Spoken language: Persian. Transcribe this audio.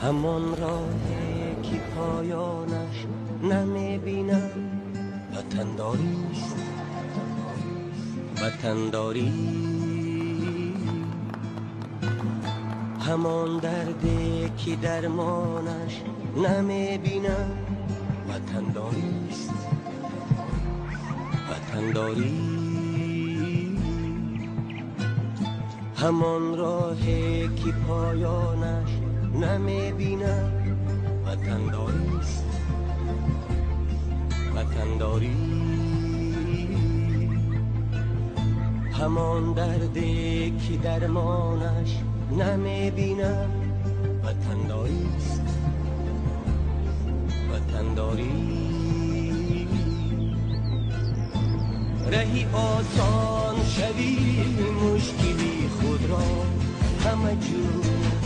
همان راهی که پایانش نمیبینم وطنداریست، وطنداری همان دردی که درمانش نمیبینم وطنداریست، وطنداری همان راهی که پایانش نمیبینم وطنداریست، وطنداری همان دردی که درمانش نمیبینم وطنداریست، وطنداری رهی آسان شوی مشکلی خود را همه جور